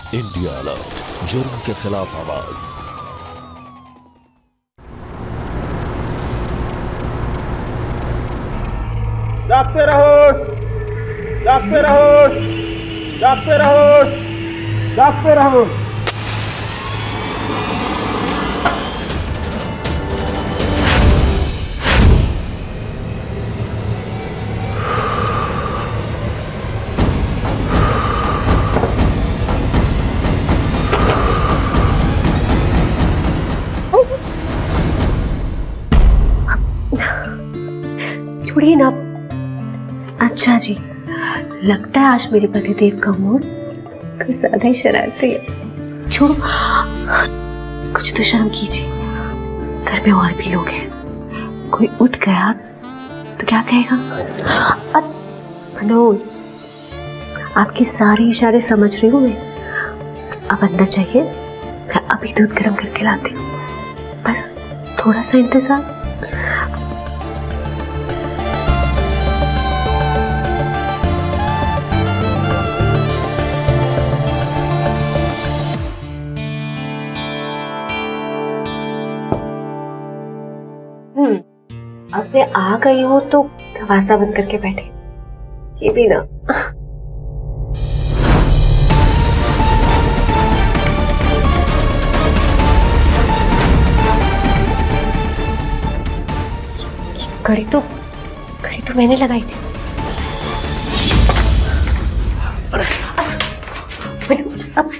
India alert, जुर्म के खिलाफ आवाज। जागते रहो, जागते रहो, जागते रहो, जागते रहो। छोड़िए ना। अच्छा जी, लगता है आज मेरे पतिदेव का मूड कुछ ज्यादा ही शरारती है। छोड़ो, कुछ तो शर्म कीजिए। घर में और भी लोग हैं, कोई उठ गया तो क्या कहेगा? मनोज, आपके सारे इशारे समझ रही हूँ मैं। अब अंदर जाइए, मैं अभी दूध गर्म करके लाती हूँ। बस थोड़ा सा इंतजार। अब मैं आ गई हूँ तो दरवाजा बंद करके बैठे, ये भी ना। घड़ी तो मैंने लगाई थी। अब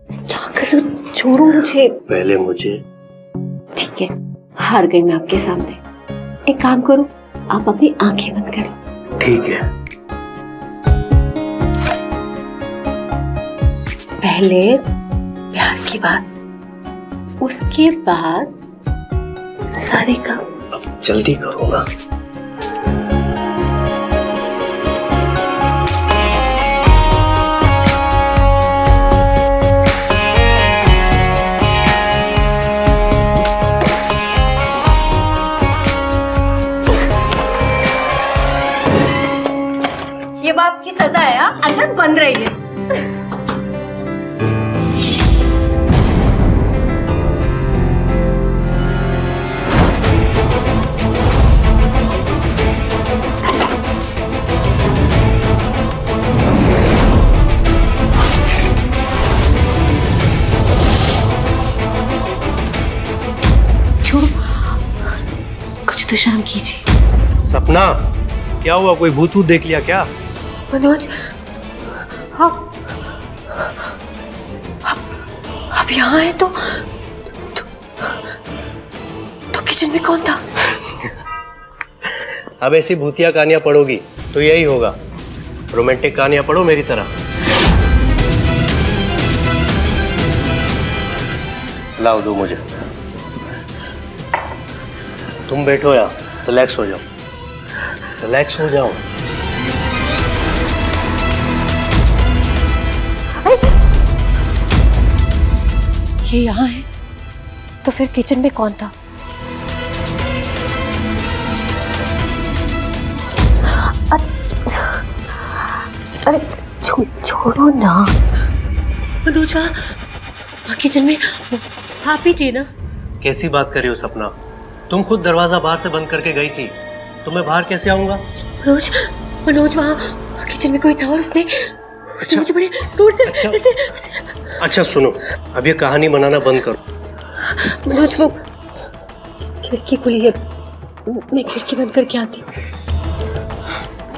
क्या करूँ? छोड़ो मुझे। पहले मुझे। ठीक है, हार गई मैं आपके सामने। एक काम करो, आप अपनी आंखें बंद करो। ठीक है। पहले प्यार की बात, उसके बाद सारे काम। अब जल्दी करो ना। ये बाप की सजा है, अंदर बंद रही है। छोड़ो, कुछ तो शर्म कीजिए। सपना, क्या हुआ? कोई भूत वूत देख लिया क्या? मनोज, आप यहाँ है तो किचन में कौन था? अब ऐसी भूतिया कहानियां पढ़ोगी तो यही होगा। रोमांटिक कहानियां पढ़ो मेरी तरह। लाओ, दो मुझे। तुम बैठो यहाँ, रिलैक्स हो जाओ, रिलैक्स हो जाओ। ये यहाँ है तो फिर किचन में कौन था? अरे छोड़ो ना। मनोज, वहाँ किचन में आप ही थे ना? कैसी बात कर रही हो सपना? तुम खुद दरवाजा बाहर से बंद करके गई थी, तो मैं बाहर कैसे आऊंगा? मनोज वहाँ किचन में कोई था और उसने मुझे बड़े जोर से अच्छा सुनो, अब ये कहानी बनाना बंद करो। मनोज, वो खिड़की खुली है, मैं खिड़की बंद करके आती हूँ।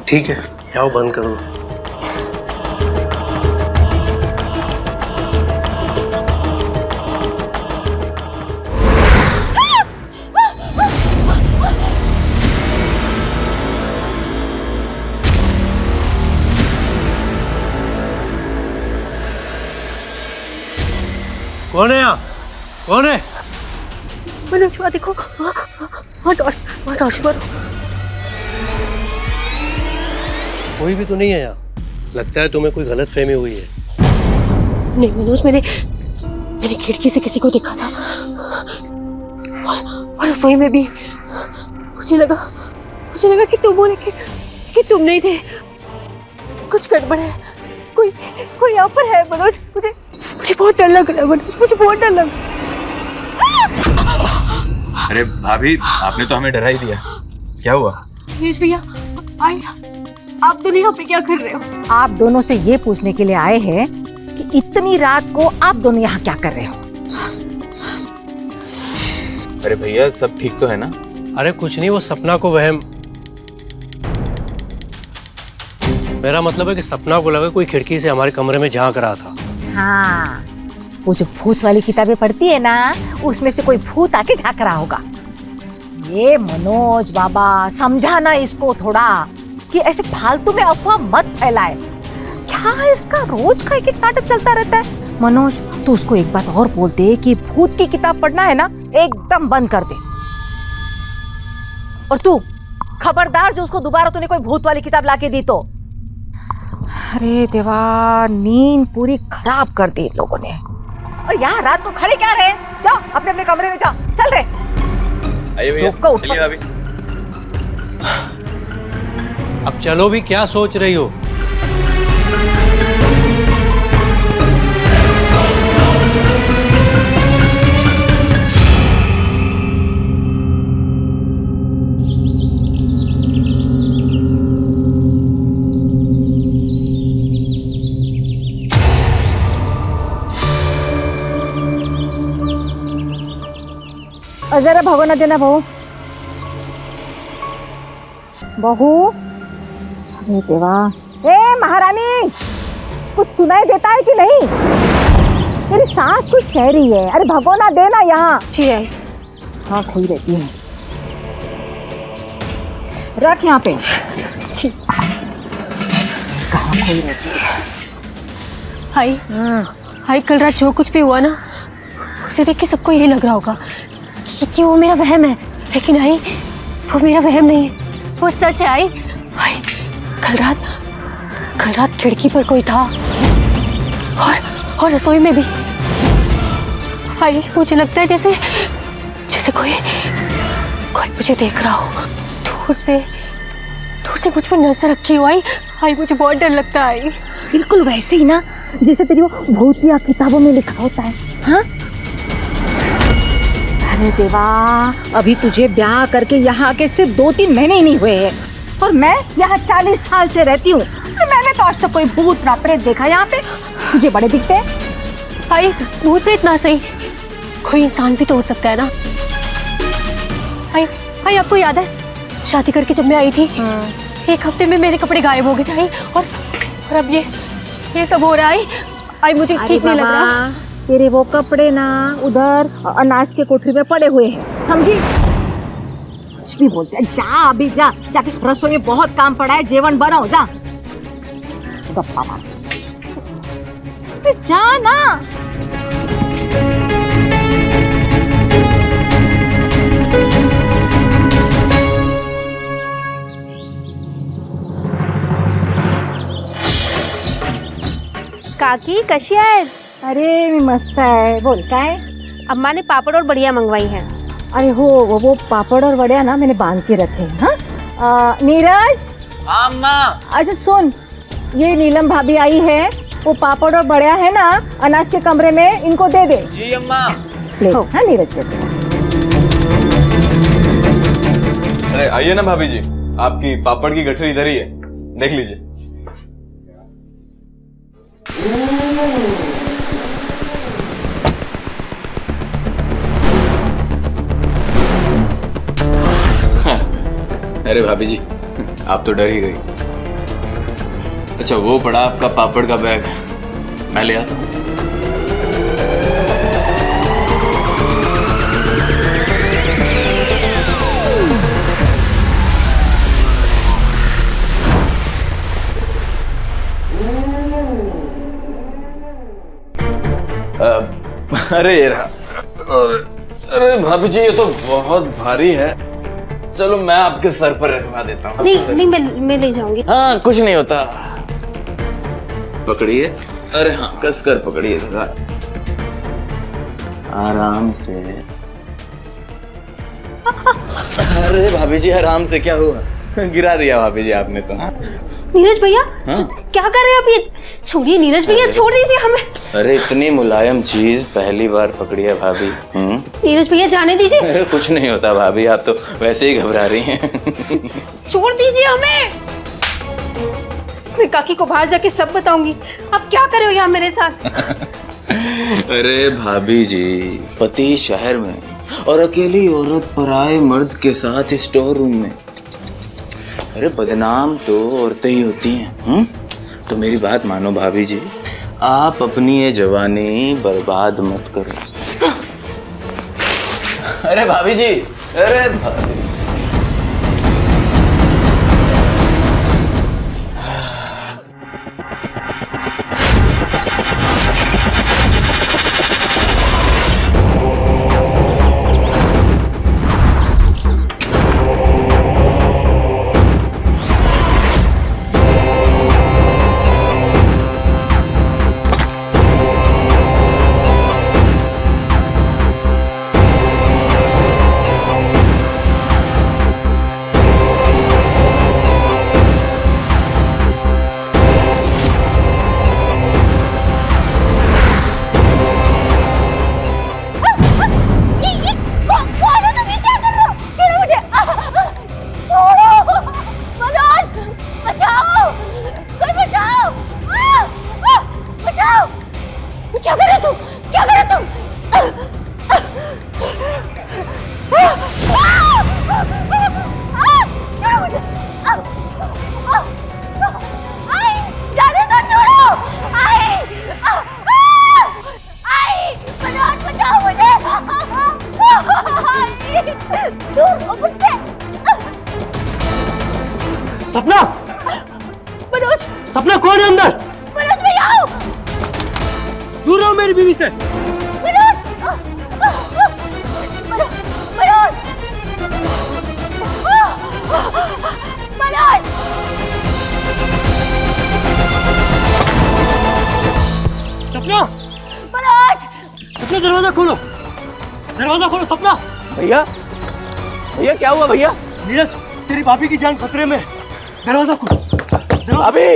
ठीक है, जाओ बंद करो। कौन है यहाँ? कौन है? मनोज, वहाँ देखो, वहाँ टॉर्च मारो। कोई भी तो नहीं है यहाँ। लगता है तुम्हें कोई गलतफहमी हुई है। नहीं मनोज, मैंने खिड़की से किसी को देखा था और रसोई में भी। मुझे लगा कि तुम हो, लेकिन तुम नहीं थे। कुछ गड़बड़ है, कोई यहाँ पर है मनोज, मुझे बहुत डर लग रहा है मनोज, मुझे बहुत डर लग रहा है। अरे भाभी, आपने तो हमें डरा ही दिया। क्या हुआ? नीरज भैया, आइए, आप दोनों यहाँ पे क्या कर रहे हो? आप दोनों से ये पूछने के लिए आए हैं कि इतनी रात को आप दोनों यहाँ क्या कर रहे हो? अरे भैया, सब ठीक तो है ना? अरे कुछ नहीं, वो सपना को वहम। मेरा मतलब है कि सपना को लगा कोई खिड़की से हमारे कमरे में झांक रहा था। हाँ, वो जो भूत वाली किताबें पढ़ती है ना, उसमें से कोई भूत आके झांक रहा होगा। ये मनोज बाबा, समझाना इसको थोड़ा कि ऐसे फालतू में अफवाह मत फैलाए। क्या इसका रोज का एक नाटक चलता रहता है। मनोज, तू उसको एक बात और बोल दे कि भूत की किताब पढ़ना है ना, एकदम बंद कर दे। और तू खबरदार, जो उसको दोबारा तूने कोई भूत वाली किताब लाके दी तो। अरे देवा, नींद पूरी खराब कर दी इन लोगों ने। और यहाँ रात को खड़े क्या रहे? जाओ अपने अपने कमरे में जाओ, चल रहे। आइए भैया, चलिए भाभी। अब चलो भी, क्या सोच रही हो? और जरा भगोना देना बहू। बहू, अरे देवा, ए महारानी, कुछ सुनाई देता है कि नहीं? तेरी सास कुछ कह रही है। अरे भगोना देना यहाँ। जी आई। हाँ, खोई रहती है। रख यहाँ पे। जी। कहाँ खोई रहती है? हाय, हाय, कल रात जो कुछ भी हुआ ना, उसे देख के सबको यही लग रहा होगा कि वो मेरा वहम है, लेकिन आई, वो मेरा वहम नहीं है, वो सच है। आई, कल रात खिड़की पर कोई था, और रसोई में भी। आई, मुझे लगता है जैसे कोई मुझे देख रहा हो, दूर से मुझ पर नजर रखी हो। आई, मुझे बहुत डर लगता है। आई, बिल्कुल वैसे ही ना, जैसे तेरी वो भूतिया किताबों में लिखा होता है। हाँ, अरे देवा, अभी तुझे ब्याह करके यहाँ आके सिर्फ 2-3 महीने ही नहीं हुए हैं, और मैं यहाँ 40 साल से रहती हूँ। मैंने तो आज तक कोई भूत ना प्रेत देखा यहाँ पे। तुझे बड़े दिखते हैं। आई, भूत प्रेत ना सही, कोई इंसान भी तो हो सकता है ना। आई, आपको याद है शादी करके जब मैं आई थी, 1 हफ्ते में मेरे कपड़े गायब हो गए थे। आई, और अब ये सब हो रहा है। आई, मुझे ठीक नहीं लग रहा। तेरे वो कपड़े ना उधर अनाज के कोठरी में पड़े हुए हैं, समझी? कुछ भी बोलते हैं। जा अभी, जाके रसोई में बहुत काम पड़ा है, जेवण बनाओ, जा। गप्पा मार, जा ना। काकी कशी आहेत? अरे मी मस्त आहे, बोल काय? अम्मा ने पापड़ और बढ़िया मंगवाई हैं। अरे हो, वो पापड़ और वड़िया ना मैंने बांध के रखे हैं। हाँ, नीरज। अम्मा। अच्छा सुन, ये नीलम भाभी आई है, वो पापड़ और बढ़िया है ना अनाज के कमरे में, इनको दे दे। जी अम्मा। ले, हाँ नीरज दे दे। अरे आइए ना भाभी जी, आपकी पापड़ की गठरी इधर ही है, देख लीजिए। अरे भाभी जी, आप तो डर ही गई। अच्छा, वो पड़ा आपका पापड़ का बैग, मैं ले आता हूँ। अरे भाभी जी, ये तो बहुत भारी है। चलो मैं आपके सर पर रखवा देता हूँ। नहीं, मैं ले जाऊंगी। हाँ, कुछ नहीं होता। पकड़िए। अरे हाँ, कस कर पकड़िए जरा, आराम से। अरे भाभी जी, आराम से, क्या हुआ? गिरा दिया भाभी जी आपने तो। नीरज भैया, क्या कर रहे हैं आप? ये छोड़िए नीरज भैया, छोड़ दीजिए हमें। अरे इतनी मुलायम चीज पहली बार पकड़ी है भाभी। नीरज भैया जाने दीजिए। अरे कुछ नहीं होता भाभी, आप तो वैसे ही घबरा रही हैं। छोड़ दीजिए हमें। मैं काकी को बाहर जाके सब बताऊंगी। आप क्या कर रहे हो यहाँ मेरे साथ? अरे भाभी जी, पति शहर में और अकेली औरत पराए मर्द के साथ स्टोर रूम में। अरे बदनाम तो औरतें ही होती हैं। तो मेरी बात मानो भाभी जी, आप अपनी ये जवानी बर्बाद मत करो। अरे भाभी जी, अरे भाभी जी। सपना, मनोज, सपना कौन है अंदर? मनोज भैया आओ। दूर रहो मेरी बीवी से। मनोज, मनोज, मनोज। सपना, मनोज, सपना दरवाजा खोलो, दरवाजा खोलो। सपना भैया, भैया क्या हुआ भैया? नीरज, तेरी भाभी की जान खतरे में। दरवाजा खोलो। भाभी,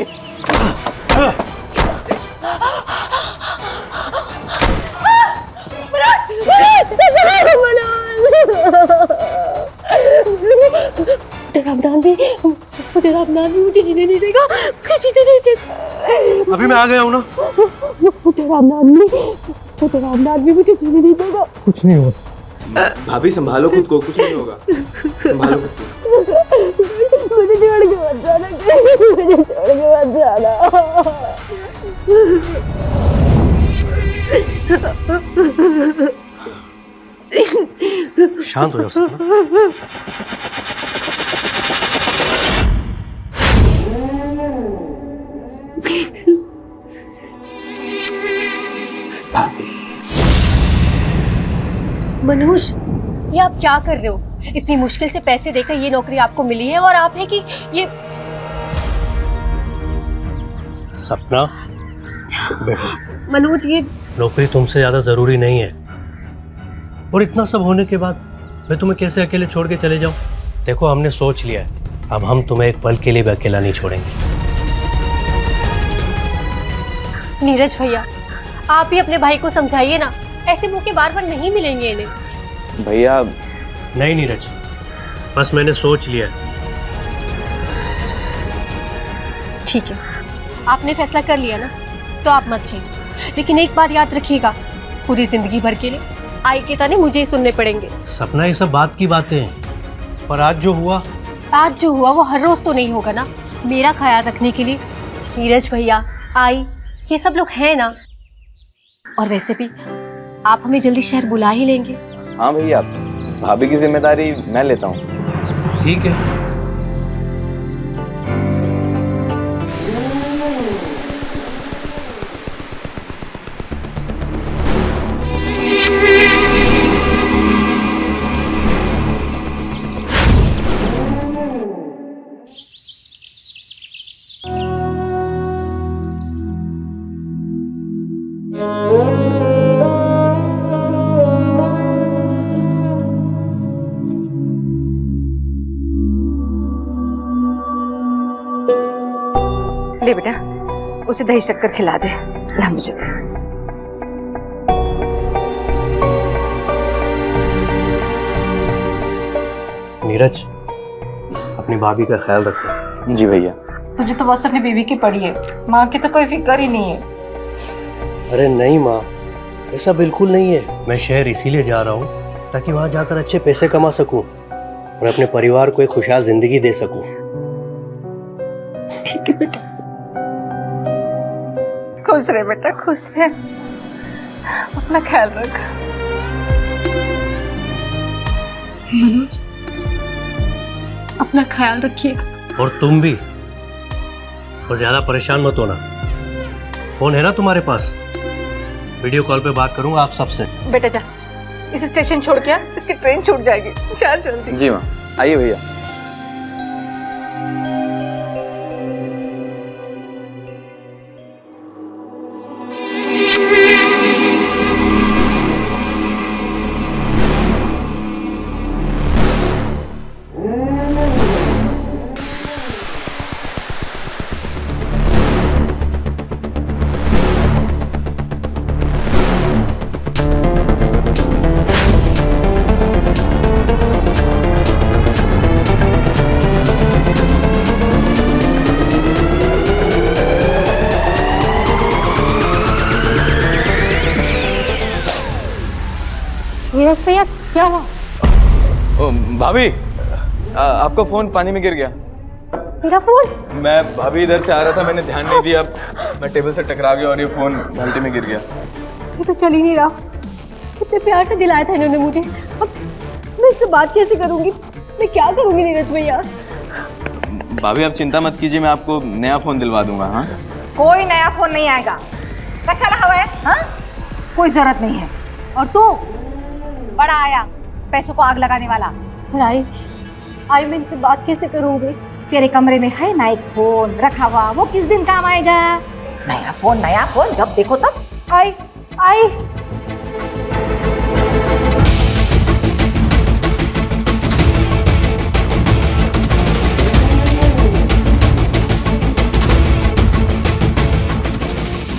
रामनाथ भी मुझे जीने नहीं देगा, जीने नहीं देगा। अभी मैं आ गया हूँ ना। रामनाथ भी मुझे जीने नहीं देगा। कुछ नहीं होगा भाभी, संभालो खुद को, कुछ नहीं होगा। संभालो खुद को। मुझे छोड़ के मत जाना, मुझे छोड़ के मत जाना। शांत हो जाओ सपना। मनोज, ये आप क्या कर रहे हो? इतनी मुश्किल से पैसे देकर ये नौकरी आपको मिली है और आप है कि ये। सपना मनोज, ये नौकरी तुमसे ज्यादा जरूरी नहीं है, और इतना सब होने के बाद मैं तुम्हें कैसे अकेले छोड़ के चले जाऊं? देखो, हमने सोच लिया है, अब हम तुम्हें एक पल के लिए भी अकेला नहीं छोड़ेंगे। नीरज भैया, आप ही अपने भाई को समझाइए ना, ऐसे मौके बार बार नहीं मिलेंगे इन्हें। भैया नहीं नीरज, बस मैंने सोच लिया है। ठीक है, आपने फैसला कर लिया ना, तो आप मत जाइए, लेकिन एक बात याद रखिएगा, पूरी जिंदगी भर के लिए आई के ताने मुझे ही सुनने पड़ेंगे। सपना, ये सब बात की बातें हैं, पर आज जो हुआ वो हर रोज तो नहीं होगा ना। मेरा ख्याल रखने के लिए नीरज भैया, आई, ये सब लोग हैं ना। और वैसे भी आप हमें जल्दी शहर बुला ही लेंगे। हाँ भैया, भाभी की जिम्मेदारी मैं लेता हूँ। ठीक है। ले बेटा, उसे दही शक्कर खिला दे। ला मुझे दे। नीरज, अपनी भाभी का ख्याल रखना। जी भैया। तुझे तो बस अपनी बीवी की पड़ी है, माँ की तो कोई फिक्र ही नहीं है। अरे नहीं माँ, ऐसा बिल्कुल नहीं है। मैं शहर इसीलिए जा रहा हूँ ताकि वहां जाकर अच्छे पैसे कमा सकूं और अपने परिवार को एक खुशहाल जिंदगी दे सकूं। ठीक है बेटा, खुश रहे बेटा, खुश रहे, अपना ख्याल रख। मनोज, अपना ख्याल रखिएगा। और तुम भी, और ज्यादा परेशान मत होना। फोन है ना तुम्हारे पास? वीडियो कॉल पे बात करूंगा आप सबसे। बेटा जा, इस स्टेशन छोड़ के आ, इसकी ट्रेन छूट जाएगी। जा जल्दी। जी माँ, आइए भैया। नीरज भैया, क्या हुआ? ओ भाभी, आपका फोन पानी में गिर गया। मेरा फोन? मैं भाभी इधर से आ रहा था, मैंने ध्यान नहीं दिया, मैं टेबल से टकरा गया और ये फोन बाल्टी में गिर गया। ये तो चल ही नहीं रहा। कितने प्यार से दिलाया था इन्होंने मुझे, अब मैं इससे बात कैसे करूंगी? मैं क्या करूंगी नीरज भैया? भाभी आप चिंता मत कीजिए, मैं आपको नया फोन दिलवा दूंगा। हाँ, कोई नया फोन नहीं आएगा। कैसा लगा हुआ है? हाँ? कोई जरूरत नहीं है। और तू बड़ा आया, पैसों को आग लगाने वाला। पर आई मैं इनसे बात कैसे करूंगी? तेरे कमरे में है ना एक फोन रखा हुआ, वो किस दिन काम आएगा? नया फोन जब देखो तब आई।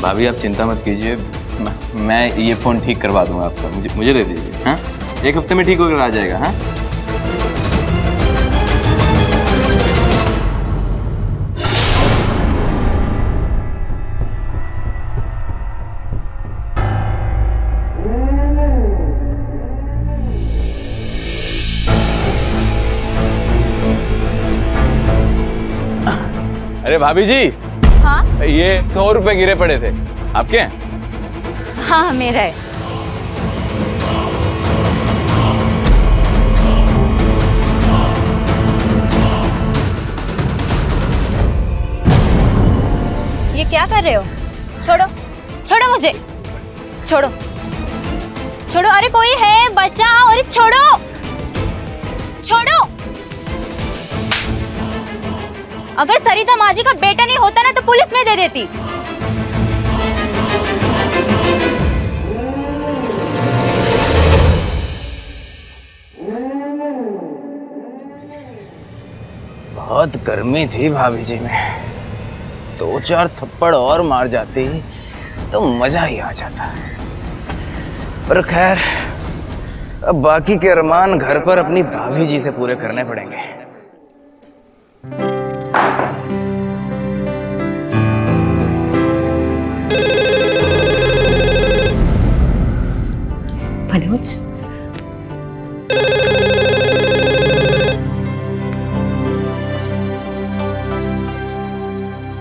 भाभी आप चिंता मत कीजिए, मैं ये फ़ोन ठीक करवा दूंगा आपका। मुझे दे दीजिए। हाँ, एक हफ्ते में ठीक होकर आ जाएगा। हाँ, अरे भाभी जी। हाँ? ये 100 रुपए गिरे पड़े थे, आपके हैं? हाँ मेरा है। ये क्या कर रहे हो? छोड़ो, छोड़ो मुझे, छोड़ो, छोड़ो। अरे कोई है, बचाओ। अरे छोड़ो, छोड़ो। अगर सरिता माजी का बेटा नहीं होता ना तो पुलिस में दे देती। बहुत गर्मी थी भाभी जी में, 2-4 थप्पड़ और मार जाती तो मजा ही आ जाता। पर खैर, अब बाकी के अरमान घर पर अपनी भाभी जी से पूरे करने पड़ेंगे। मनोज,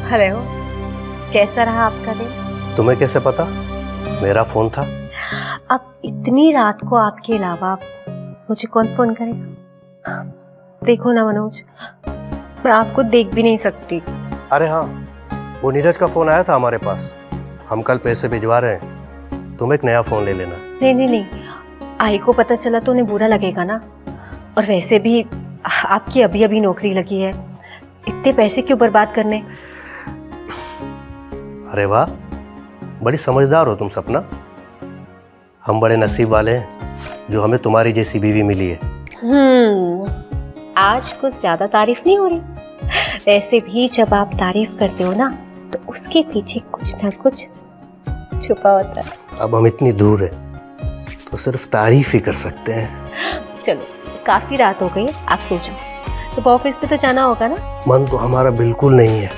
हेलो, कैसा रहा आपका दिन? तुम्हें कैसे पता? मेरा फोन था। अब इतनी रात को आपके अलावा मुझे कौन फोन करेगा? देखो ना मनोज, मैं आपको देख भी नहीं सकती। अरे हाँ, वो नीरज का फोन आया था हमारे पास। हम कल पैसे भिजवा रहे हैं, तुम एक नया फोन ले लेना। नहीं, आई को पता चला तो उन्हें बुरा लगेगा ना। और वैसे भी आपकी अभी अभी नौकरी लगी है, इतने पैसे क्यों बर्बाद करने? अरे वाह, बड़ी समझदार हो तुम सपना। हम बड़े नसीब वाले हैं जो हमें तुम्हारी जैसी बीवी मिली है। आज कुछ ज्यादा तारीफ नहीं हो रही। वैसे भी जब आप तारीफ करते हो ना तो उसके पीछे कुछ ना कुछ छुपा होता है। अब हम इतनी दूर है तो सिर्फ तारीफ ही कर सकते हैं। चलो काफी रात हो गई, आप सो जाओ। तो ऑफिस पे तो जाना होगा ना? मन तो हमारा बिल्कुल नहीं है,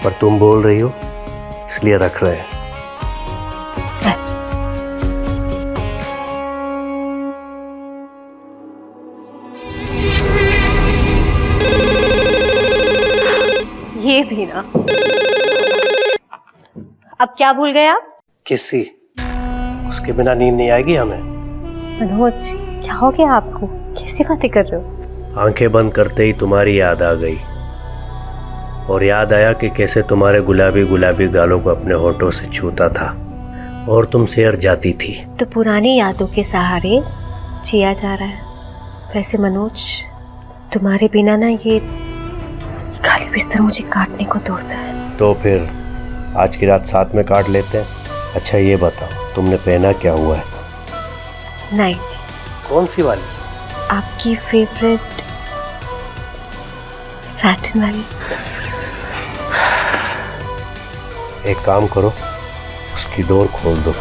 पर तुम बोल रही हो इसलिए रख रहे हैं। ये भी ना। अब क्या भूल गए आप? किसी उसके बिना नींद नहीं आएगी हमें। मनोज क्या हो गया आपको? कैसी बातें कर रहे हो? आंखें बंद करते ही तुम्हारी याद आ गई, और याद आया कि कैसे तुम्हारे गुलाबी गुलाबी गालों को अपने होठों से छूता था और तुम शेर जाती थी। तो पुरानी यादों के सहारे जिया जा रहा है। वैसे मनोज तुम्हारे बिना ना ये खाली बिस्तर मुझे काटने को तोड़ता है। तो फिर आज की रात साथ में काट लेते हैं। अच्छा ये बताओ तुमने पहना क्या हुआ है? नाइट। कौन सी वाली? आपकी फेवरेट सैटिन वाली। एक काम करो, उसकी डोर खोल दो।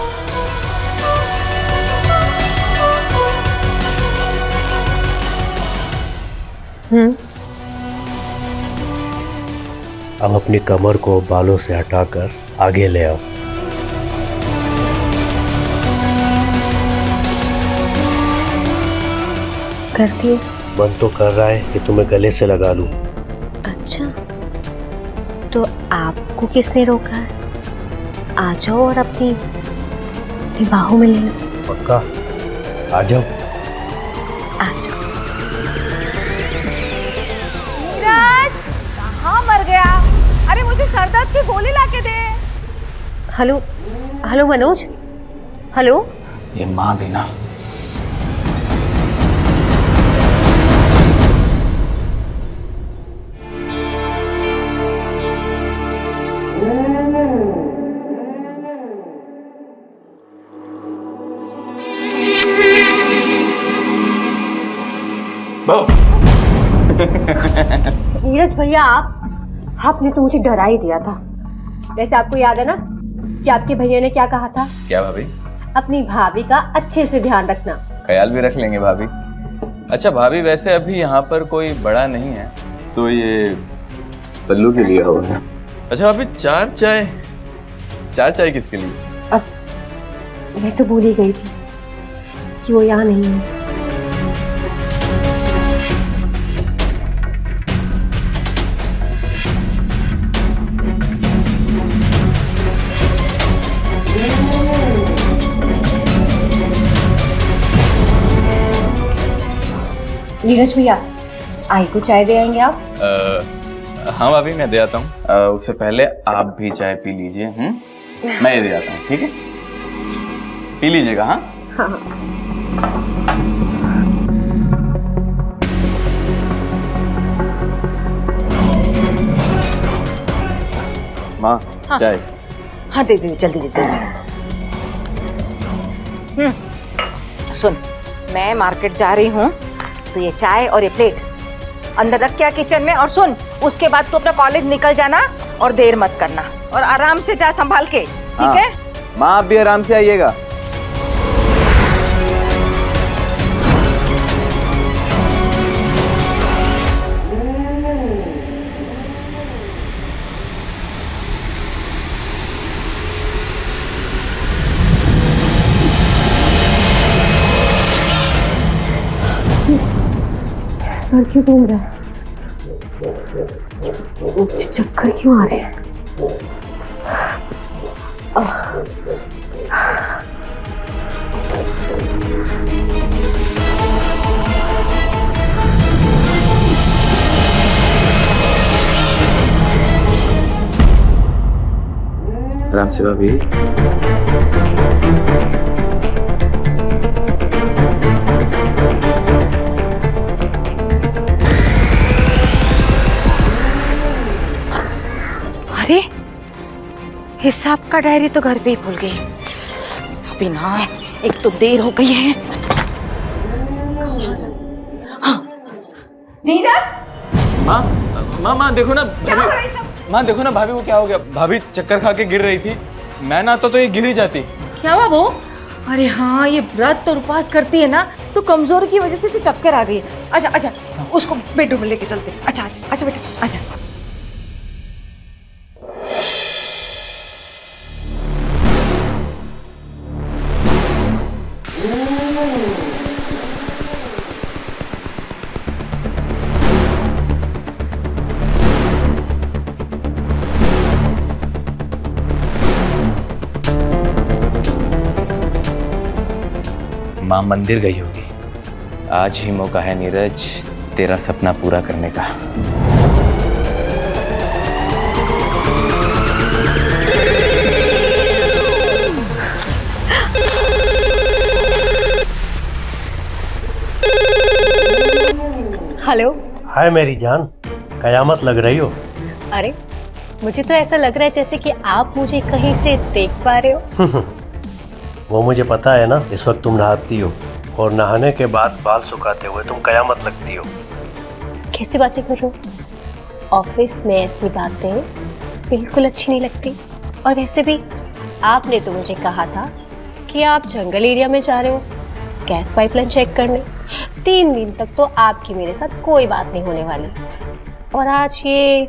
अब अपनी कमर को बालों से हटाकर आगे ले आओ। कर दिए। मन तो कर रहा है कि तुम्हें गले से लगा लूं। अच्छा तो आपको किसने रोका है? आ जाओ और अपनी बाहों में ले लो। पक्का? आ जाओ। आ जाओ। नीरज कहाँ मर गया? अरे मुझे सर दर्द की गोली लाके दे। Hello hello Manoj. हेलो। ये माँ भी ना। नीरज भैया आपने तो मुझे डरा ही दिया था। वैसे आपको याद है ना कि आपके भैया ने क्या कहा था? क्या भाभी? अपनी भाभी का अच्छे से ध्यान रखना। ख्याल भी रख लेंगे भाभी। अच्छा भाभी वैसे अभी यहाँ पर कोई बड़ा नहीं है तो ये पल्लू के लिए होगा। अच्छा भाभी चार चाय किसके लिए? अब मैं तो भूल ही गई थी कि वो यहाँ नहीं है। नीरज भैया आई को चाय दे आएंगे आप? हाँ भाभी मैं दे आता हूँ। उससे पहले आप भी चाय पी लीजिए। मैं ये दे आता हूँ, ठीक है? पी लीजिएगा। हाँ हाँ। माँ चाय। हाँ दे दे जल्दी दे। सुन मैं मार्केट जा रही हूँ तो ये चाय और ये प्लेट अंदर रख के आ किचन में। और सुन उसके बाद तू अपना कॉलेज निकल जाना और देर मत करना और आराम से जा संभाल के, ठीक है? माँ आप भी आराम से आइएगा। सर क्यों घूम रहा है? मुझे चक्कर क्यों आ रहे हैं? आराम से भाभी। अरे हिसाब का डायरी तो घर पे ही भूल गई। अभी ना एक तो देर हो गई है। हाँ नीरज। माँ देखो ना। क्या हो रहा है सब? माँ देखो ना भाभी को क्या हो गया, भाभी चक्कर खा के गिर रही थी, मैं ना तो ये गिर ही जाती। क्या हुआ वो? अरे हाँ, ये व्रत और उपवास करती है ना, तो कमजोरी की वजह से इसे चक्कर आ गई है। अच्छा अच्छा, उसको बेडरूम में लेके चलते हैं। अच्छा अच्छा अच्छा बेटा, अच्छा। माँ मंदिर गई होगी। आज ही मौका है नीरज तेरा सपना पूरा करने का। हेलो। हाय मेरी जान, कयामत लग रही हो। अरे मुझे तो ऐसा लग रहा है जैसे कि आप मुझे कहीं से देख पा रहे हो। वो मुझे पता है ना, इस वक्त तुम नहाती हो और नहाने के बाद बाल सुखाते हुए तुम कयामत लगती हो। कैसी बातें कर रहे हो? ऑफिस में ऐसी बातें बिल्कुल अच्छी नहीं लगती। और वैसे भी आपने तो मुझे कहा था कि आप जंगल एरिया में जा रहे हो गैस पाइपलाइन चेक करने। 3 दिन तक तो आपकी मेरे साथ कोई बात नहीं होने वाली, और आज ये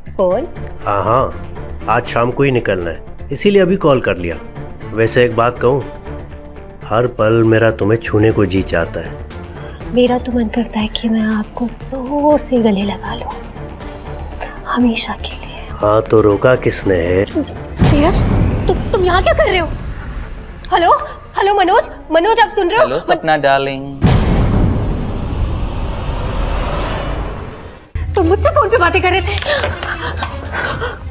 फोन। हाँ, आज शाम को ही निकलना है, इसीलिए अभी कॉल कर लिया। वैसे एक बात कहूँ, हर पल मेरा तुम्हें छूने को जी चाहता है। मेरा तो मन करता है कि मैं आपको जोर से गले लगा लूं, हमेशा के लिए। हाँ तो रोका किसने है? धीरज, तुम यहाँ क्या कर रहे हो? हेलो हेलो मनोज, मनोज आप सुन रहे हो? हेलो सपना डार्लिंग। तुम मुझसे फोन पे बातें कर रहे थे।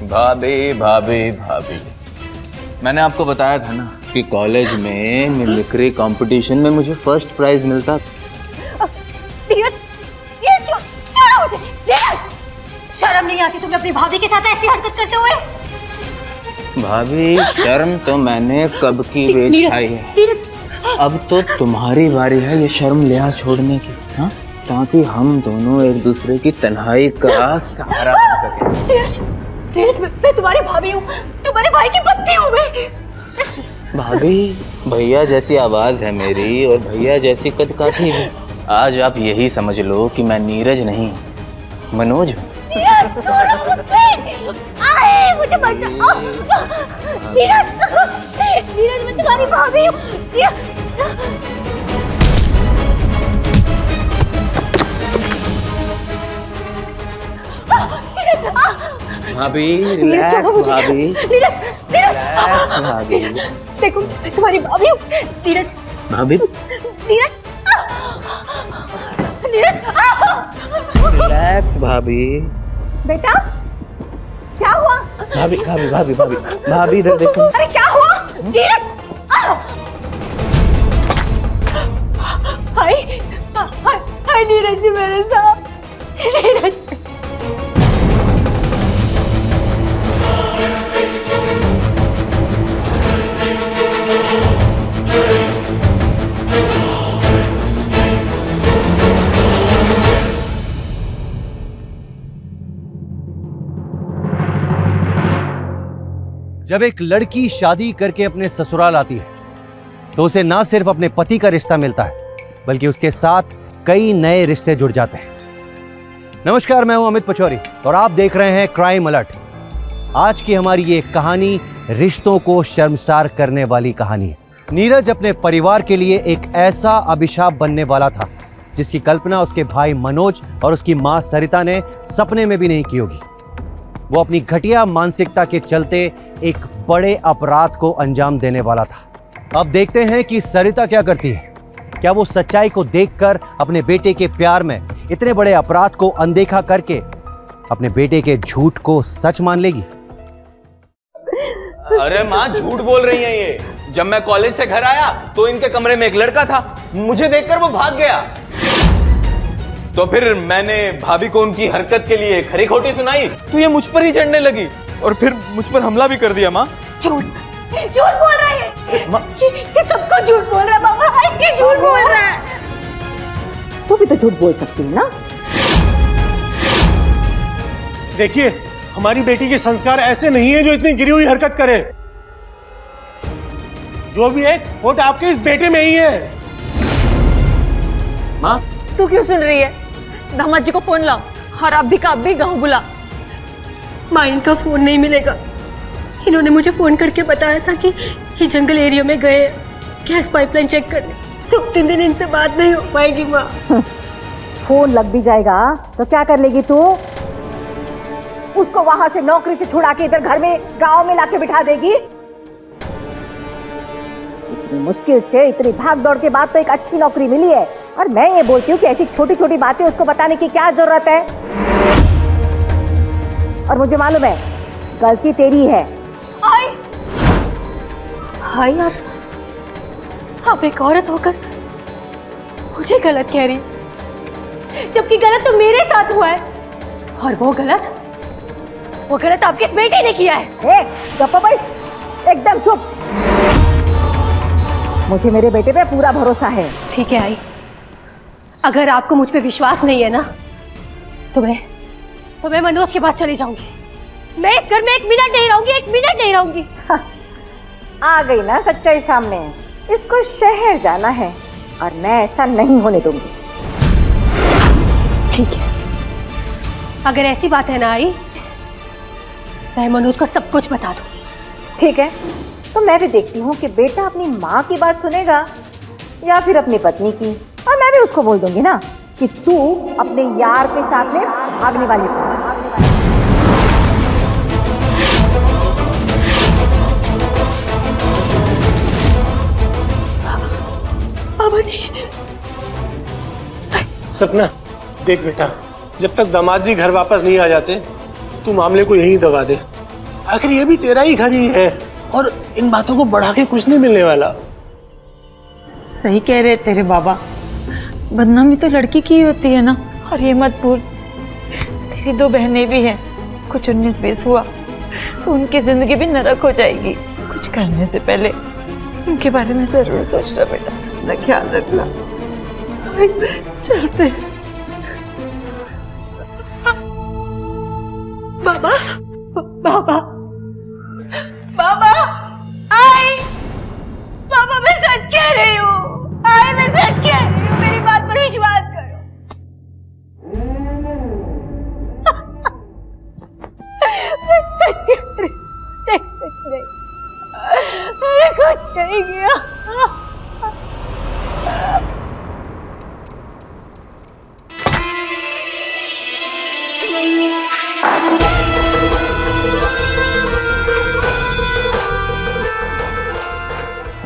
भाभी भाभी भाभी, मैंने आपको बताया था ना कि कॉलेज में मिमिक्री कंपटीशन में मुझे फर्स्ट प्राइज मिलता। धीरज, छोड़ो मुझे। धीरज, शर्म नहीं आती तुम्हें अपनी भाभी के साथ ऐसी हरकत करते हुए? भाभी शर्म तो मैंने कब की बेच खाई है। अब तो तुम्हारी बारी है ये शर्म लिहाज छोड़ने की, हाँ? ताकि हम दोनों एक दूसरे की तन्हाई का सहारा बन सके। धीरज, मैं तुम्हारी भाभी हूँ, तुम्हारे भाई की पत्नी हूँ मैं। भाभी, भैया जैसी आवाज है मेरी और भैया जैसी कदकाठी है। आज आप यही समझ लो कि मैं नीरज नहीं मनोज हूँ। मुझे बचाओ। नीरज, नीरज मैं तुम्हारी भाभी हूँ। भाभी रिलैक्स भाभी, नीरज, रिलैक्स भाभी। देखो मैं तुम्हारी भाभी हूँ। नीरज, भाभी नीरज, नीरज, रिलैक्स भाभी। बेटा क्या हुआ? भाभी भाभी भाभी भाभी भाभी इधर देखो। अरे क्या हुआ? नीरज, हाय हाय हाय नीरज जी मेरे साथ। नीरज, जब एक लड़की शादी करके अपने ससुराल आती है तो उसे ना सिर्फ अपने पति का रिश्ता मिलता है बल्कि उसके साथ कई नए रिश्ते जुड़ जाते हैं। नमस्कार, मैं हूं अमित पचौरी और आप देख रहे हैं क्राइम अलर्ट। आज की हमारी ये कहानी रिश्तों को शर्मसार करने वाली कहानी है। नीरज अपने परिवार के लिए एक ऐसा अभिशाप बनने वाला था जिसकी कल्पना उसके भाई मनोज और उसकी मां सरिता ने सपने में भी नहीं की होगी। वो अपनी घटिया मानसिकता के चलते एक बड़े अपराध को अंजाम देने वाला था। अब देखते हैं कि सरिता क्या करती है। क्या वो सच्चाई को देखकर अपने बेटे के प्यार में इतने बड़े अपराध को अनदेखा करके अपने बेटे के झूठ को सच मान लेगी? अरे माँ झूठ बोल रही है ये। जब मैं कॉलेज से घर आया तो इनके कमरे में एक लड़का था, मुझे देखकर वो भाग गया। तो फिर मैंने भाभी को उनकी हरकत के लिए खरी खोटी सुनाई तो ये मुझ पर ही चढ़ने लगी और फिर मुझ पर हमला भी कर दिया। माँ झूठ झूठ बोल रहा है। ये सबको झूठ बोल रहा है बाबा, ये झूठ बोल रहा है। तू भी तो झूठ बोल सकती है ना। देखिए हमारी बेटी के संस्कार ऐसे नहीं है जो इतनी गिरी हुई हरकत करे। जो भी है खोट आपके इस बेटे में ही है। माँ, तू क्यों सुन रही है? दामाद जी को फोन लाओ और अभी का अभी गाँव बुला। माँ, इनका फोन नहीं मिलेगा। इन्होंने मुझे फोन करके बताया था कि ये जंगल एरिया में गए गैस पाइपलाइन चेक करने। 2-3 दिन इनसे बात नहीं हो पाएगी माँ। फोन लग भी जाएगा तो क्या कर लेगी तू? उसको वहां से नौकरी से छुड़ा के इधर घर में गांव में लाके बिठा देगी? इतनी मुश्किल से इतनी भाग दौड़ के बाद तो एक अच्छी नौकरी मिली है, और मैं ये बोलती हूँ कि ऐसी छोटी छोटी बातें उसको बताने की क्या जरूरत है? और मुझे मालूम है गलती तेरी है। हाय, आप एक औरत होकर मुझे गलत कह रही, जबकि गलत तो मेरे साथ हुआ है। और वो गलत आपके इस बेटे ने किया है। चुप बैठ, एकदम चुप। मुझे मेरे बेटे पे पूरा भरोसा है। ठीक है आई, अगर आपको मुझ पे विश्वास नहीं है ना, तो मैं मनोज के पास चली जाऊंगी। मैं इस घर में 1 मिनट नहीं रहूंगी, 1 मिनट नहीं रहूंगी। आ गई ना सच्चाई सामने। इसको शहर जाना है और मैं ऐसा नहीं होने दूंगी। ठीक है, अगर ऐसी बात है ना आई, मैं मनोज को सब कुछ बता दूंगी। ठीक है, तो मैं भी देखती हूँ कि बेटा अपनी माँ की बात सुनेगा या फिर अपनी पत्नी की। और मैं भी उसको बोल दूंगी ना कि तू अपने यार के साथ में भागने वाली थी। सपना, देख बेटा, जब तक दामाद जी घर वापस नहीं आ जाते तू मामले को यहीं दबा दे। आखिर ये भी तेरा ही घर ही है और इन बातों को बढ़ा के कुछ नहीं मिलने वाला। सही कह रहे तेरे बाबा, बदनामी तो लड़की की ही होती है ना। और ये मत भूल, तेरी 2 बहनें भी हैं। कुछ 19-20 हुआ तो उनकी जिंदगी भी नरक हो जाएगी। कुछ करने से पहले उनके बारे में जरूर सोचना बेटा। अपना ख्याल रखना। चलते हैं। बाबा, बाबा, बाबा, आई, बाबा, मैं सच कह रही हूँ। आई, मैं सच कह रही हूँ, मेरी बात पर विश्वास करो। मैंने कुछ नहीं किया।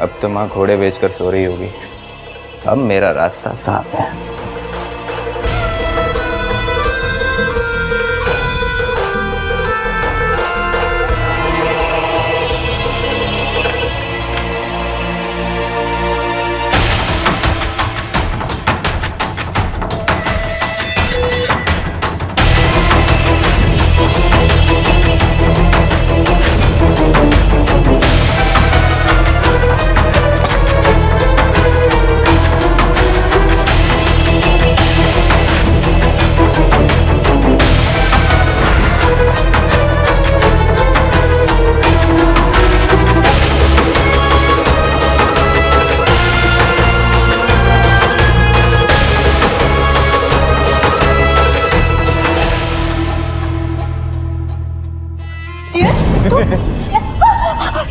अब तो माँ घोड़े बेचकर सो रही होगी। अब मेरा रास्ता साफ है।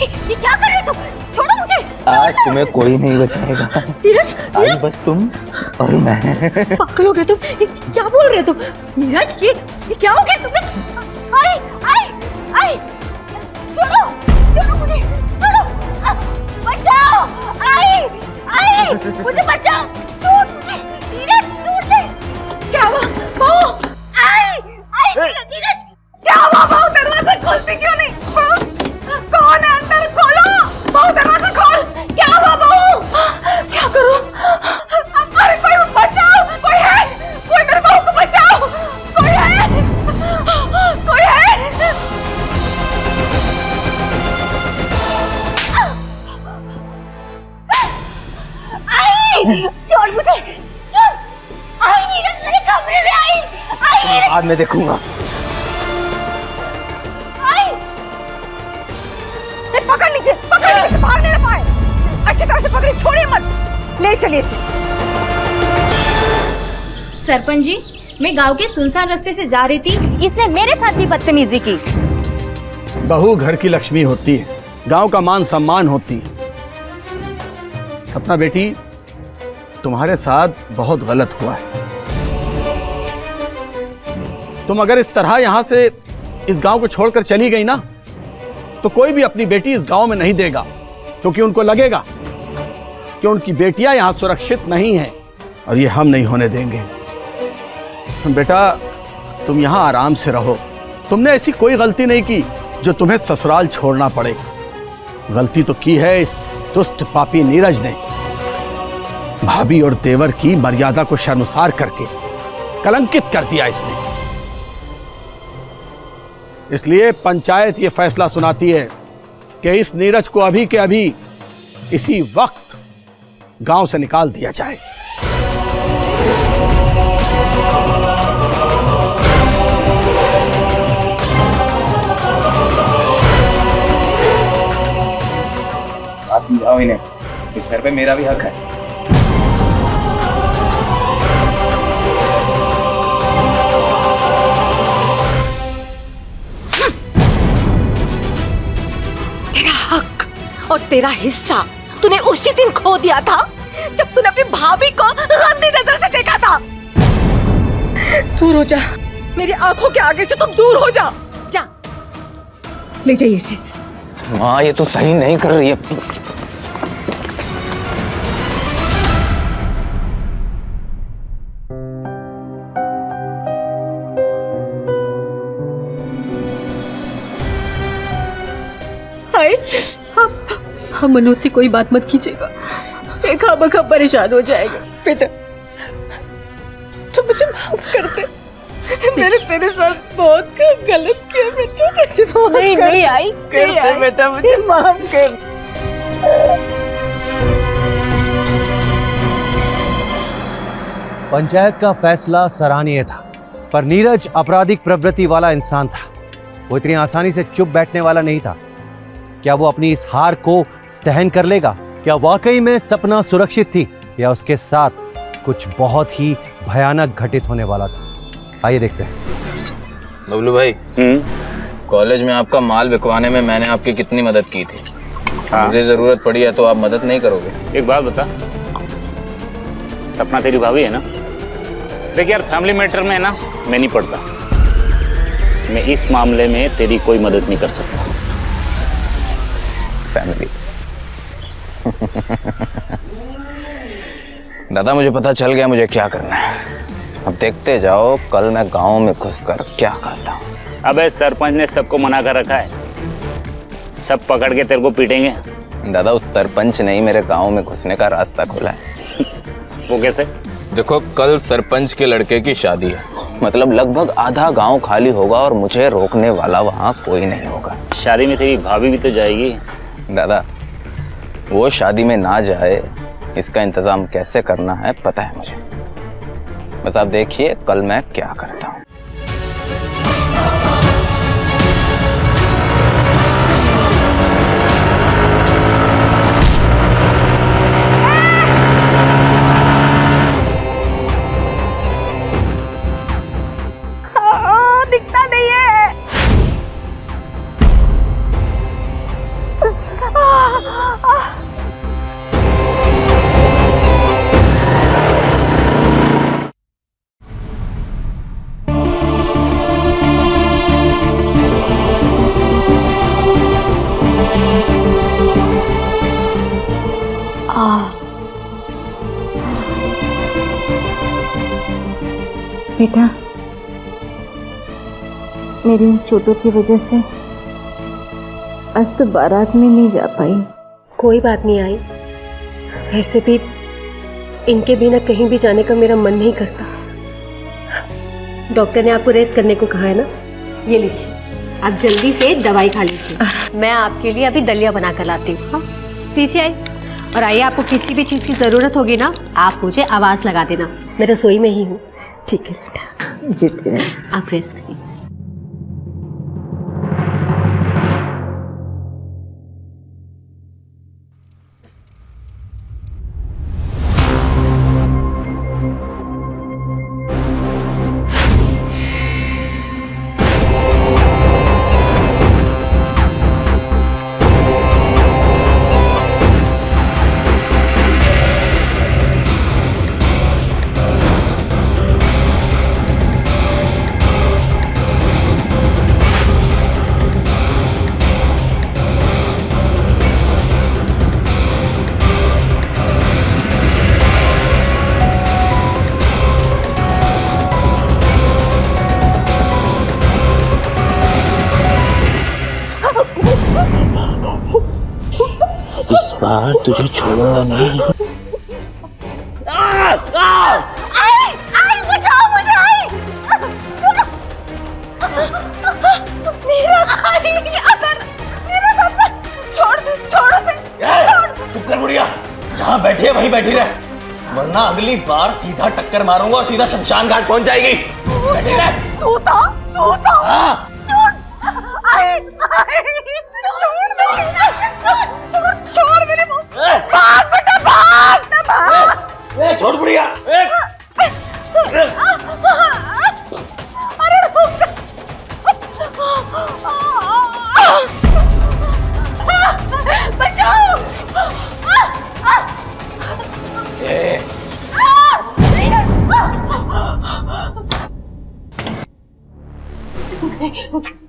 ये क्या कर रहे हो तुम? छोड़ो मुझे। आज तुम्हें कोई नहीं बचाएगा। आज बस तुम और मैं। पागल हो गए तुम? ये क्या बोल रहे हो तुम? नीरज, ये क्या हो गया तुम्हें? आई, आई, आई, छोड़ो, छोड़ो मुझे, छोड़ो, बचाओ, आई, आई, मुझे बचाओ, छोड़ मुझे, नीरज, छोड़ दे। क्या हुआ? बहू, आई, आई, नीरज, क्या हुआ बहू? दरवाजा खोलती क्यों नहीं? कौन है अंदर? खोलो बहू, दरवाजा खोल। क्या हुआ बहू? क्या करूं? अरे कोई बचाओ, कोई है? कोई मेरे बहू को बचाओ, कोई है? कोई है? आई, छोड़ मुझे, छोड़। आई नीरज, मेरे कमरे में आई, आई नीरज। आज मैं देखूंगा। पकड़ लीजिए, इसे भागने न पाए। अच्छी तरह से पकड़िए, छोड़िए मत। ले चलिए इसे। सरपंच जी, मैं गांव के सुनसान रास्ते से जा रही थी, इसने मेरे साथ भी बदतमीजी की। बहू घर की लक्ष्मी होती है, गांव का मान सम्मान होती है। सपना बेटी, तुम्हारे साथ बहुत गलत हुआ है। तुम अगर इस तरह यहां से इस गांव को छोड़कर चली गई ना, तो कोई भी अपनी बेटी इस गांव में नहीं देगा, क्योंकि उनको लगेगा कि उनकी बेटियां यहां सुरक्षित नहीं हैं, और ये हम नहीं होने देंगे। बेटा, तुम यहां आराम से रहो। तुमने ऐसी कोई गलती नहीं की जो तुम्हें ससुराल छोड़ना पड़े। गलती तो की है इस दुष्ट पापी नीरज ने। भाभी और देवर की मर्यादा को शर्मसार करके कलंकित कर दिया इसने। इसलिए पंचायत ये फैसला सुनाती है कि इस नीरज को अभी के अभी इसी वक्त गांव से निकाल दिया जाए। आप समझाओ इन्हें, इस सर पे मेरा भी हक है। तेरा हक और तेरा हिस्सा तूने उसी दिन खो दिया था जब तूने अपनी भाभी को गंदी नजर से देखा था। दूर हो जा, मेरी आंखों के आगे से तुम दूर हो जा। जा, ले जाइए इसे। माँ, ये तो सही नहीं कर रही है। हम मनोज से कोई बात मत कीजिएगा, एक खामखा परेशान हो जाएगा। बेटा, तुम मुझे माफ कर दे। मैंने तेरे साथ बहुत गलत किया बेटा, मुझे माफ नहीं कर नहीं आई कर दे बेटा, मुझे माफ कर। पंचायत का फैसला सराहनीय था, पर नीरज आपराधिक प्रवृत्ति वाला इंसान था। वो इतनी आसानी से चुप बैठने वाला नहीं था। क्या वो अपनी इस हार को सहन कर लेगा? क्या वाकई में सपना सुरक्षित थी, या उसके साथ कुछ बहुत ही भयानक घटित होने वाला था? आइए देखते हैं। बबलू भाई, कॉलेज में आपका माल बिकवाने में मैंने आपकी कितनी मदद की थी। मुझे जरूरत पड़ी है तो आप मदद नहीं करोगे? एक बात बता, सपना तेरी भाभी है ना? देख यार, फैमिली मैटर में है ना, मैं नहीं पड़ता। मैं इस मामले में तेरी कोई मदद नहीं कर सकता। फैमिली दादा, मुझे पता चल गया मुझे क्या करना है। अब देखते जाओ कल मैं गांव में घुसकर क्या करता हूँ। अबे, सरपंच ने सबको मना कर रखा है, सब पकड़ के तेरे को पीटेंगे। दादा, उस सरपंच ने ही मेरे गांव में घुसने का रास्ता खोला है। वो कैसे? देखो, कल सरपंच के लड़के की शादी है, मतलब लगभग आधा गांव खाली होगा और मुझे रोकने वाला वहां कोई नहीं होगा। शादी में तेरी भाभी भी तो जाएगी। दादा, वो शादी में ना जाए इसका इंतजाम कैसे करना है पता है मुझे। बस आप देखिए कल मैं क्या करता हूँ। दिखता नहीं है। बेटा, मेरी इन चोटों की वजह से आज तो बारात में नहीं जा पाई। कोई बात नहीं आई, वैसे भी इनके बिना कहीं भी जाने का मेरा मन नहीं करता। डॉक्टर ने आपको रेस्ट करने को कहा है ना, ये लीजिए, आप जल्दी से दवाई खा लीजिए। मैं आपके लिए अभी दलिया बना कर लाती हूँ। हाँ, लीजिए आई। और आइए, आपको किसी भी चीज़ की ज़रूरत होगी ना, आप मुझे आवाज़ लगा देना, मैं रसोई में ही हूँ। ठीक है बेटा, जीते रहे। आप रेस्ट करिए। बार तुझे छोड़ूंगा नहीं। बचाओ मुझे, छोड़ उसे, चुप कर बुढ़िया, जहाँ बैठी है वहीं बैठी रहे, वरना अगली बार सीधा टक्कर मारूंगा और सीधा शमशान घाट पहुंच जाएगी। बैठी रहे। तू था हाँ। छोड़ मेरे मुंह, भाग बेटा, भाग। छोड़ बुढ़िया। अरे रुक। बचाओ।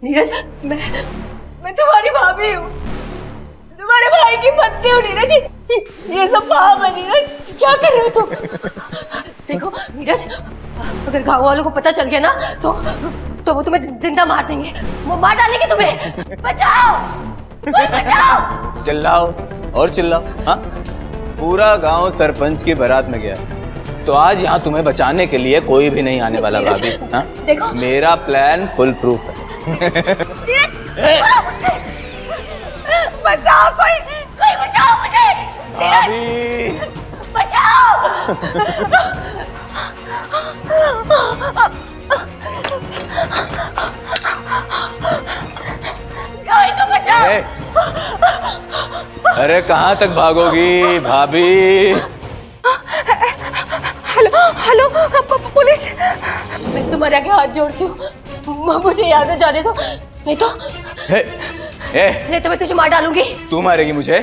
नीरज, मैं तुम्हारी भाभी हूँ, तुम्हारे भाई की पत्नी हूँ नीरज। ये सब पाप है नीरज, क्या कर रहे हो तुम? देखो नीरज, अगर गाँव वालों को पता चल गया ना तो वो तुम्हें जिंदा मार देंगे, वो मार डालेंगे तुम्हें। बचाओ, कोई बचाओ। चिल्लाओ और चिल्लाओ। हाँ, पूरा गांव सरपंच की बारात में गया, तो आज यहाँ तुम्हें बचाने के लिए कोई भी नहीं आने वाला भाभी। हाँ, देखो मेरा प्लान फुल प्रूफ है। बचाओ, कोई बचाओ मुझे। भाभी बचाओ। कोई तो बचाओ। अरे कहाँ तक भागोगी भाभी? हेलो पुलिस, मैं तुम्हारे आगे हाथ जोड़ती हूँ, मुझे याद है, जाने दो, नहीं तो मैं तुझे मार डालूंगी। तू मारेगी मुझे?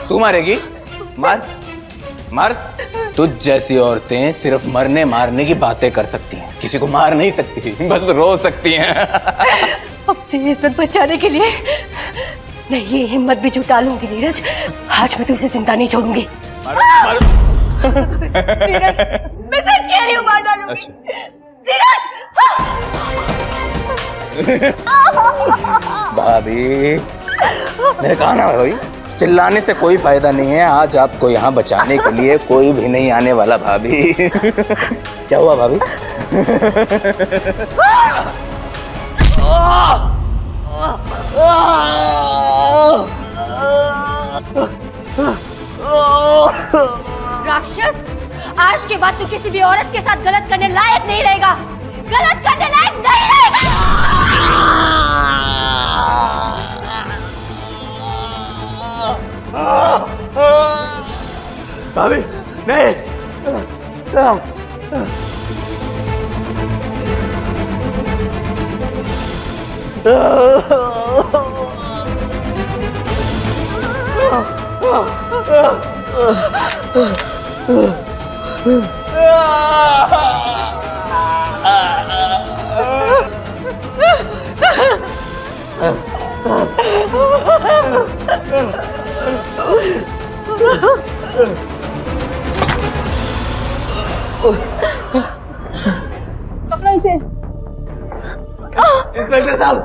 तू मारेगी? मार। तुझ जैसी औरतें सिर्फ मरने मारने की बातें कर सकती हैं, किसी को मार नहीं सकती, बस रो सकती हैं। अपनी इज्जत बचाने के लिए मैं ये हिम्मत भी जुटा लूंगी नीरज, आज मैं तुझे जिंदा नहीं छोड़ूंगी। नीरज, मैं सच कह रही हूँ, मार डालूंगी। अच्छा। नीरज। भाभी, मैंने कहा ना भाई, चिल्लाने से कोई फायदा नहीं है। आज आपको यहाँ बचाने के लिए कोई भी नहीं आने वाला भाभी। क्या हुआ भाभी? राक्षस, आज के बाद तू किसी भी औरत के साथ गलत करने लायक नहीं रहेगा, गलत करने लायक नहीं रहेगा। भाभी नहीं। पकड़ो इसे। इंस्पेक्टर साहब,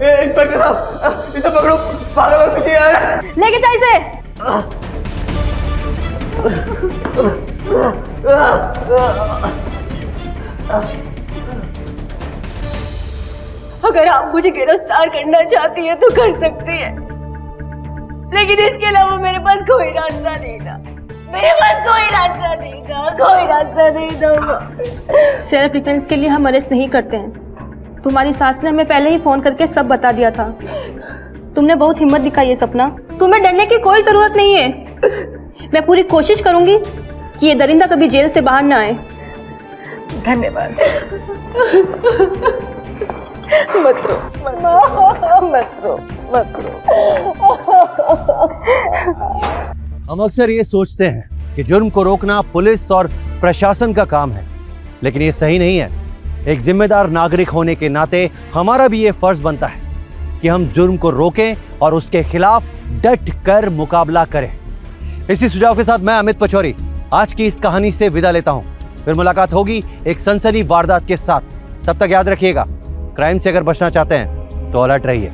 इंस्पेक्टर साहब, इसे पकड़ो, पागल हो चुकी है। लेके जा इसे। अगर आप मुझे गिरफ्तार करना चाहती है तो कर सकती है, लेकिन इसके अलावा मेरे पास कोई रास्ता नहीं था, मेरे पास कोई रास्ता नहीं था, कोई रास्ता नहीं था। सेल्फ डिफेंस के लिए हम अरेस्ट नहीं करते हैं। तुम्हारी सास ने हमें पहले ही फोन करके सब बता दिया था। तुमने बहुत हिम्मत दिखाई है सपना, तुम्हें डरने की कोई जरूरत नहीं है। मैं पूरी कोशिश करूंगी कि ये दरिंदा कभी जेल से बाहर ना आए। धन्यवाद। मत रो, मत रो। हम अक्सर ये सोचते हैं कि जुर्म को रोकना पुलिस और प्रशासन का काम है, लेकिन ये सही नहीं है। एक जिम्मेदार नागरिक होने के नाते हमारा भी ये फर्ज बनता है कि हम जुर्म को रोकें और उसके खिलाफ डट कर मुकाबला करें। इसी सुझाव के साथ मैं अमित पचौरी आज की इस कहानी से विदा लेता हूं। फिर मुलाकात होगी एक सनसनी वारदात के साथ। तब तक याद रखिएगा, क्राइम से अगर बचना चाहते हैं तो अलर्ट रहिए।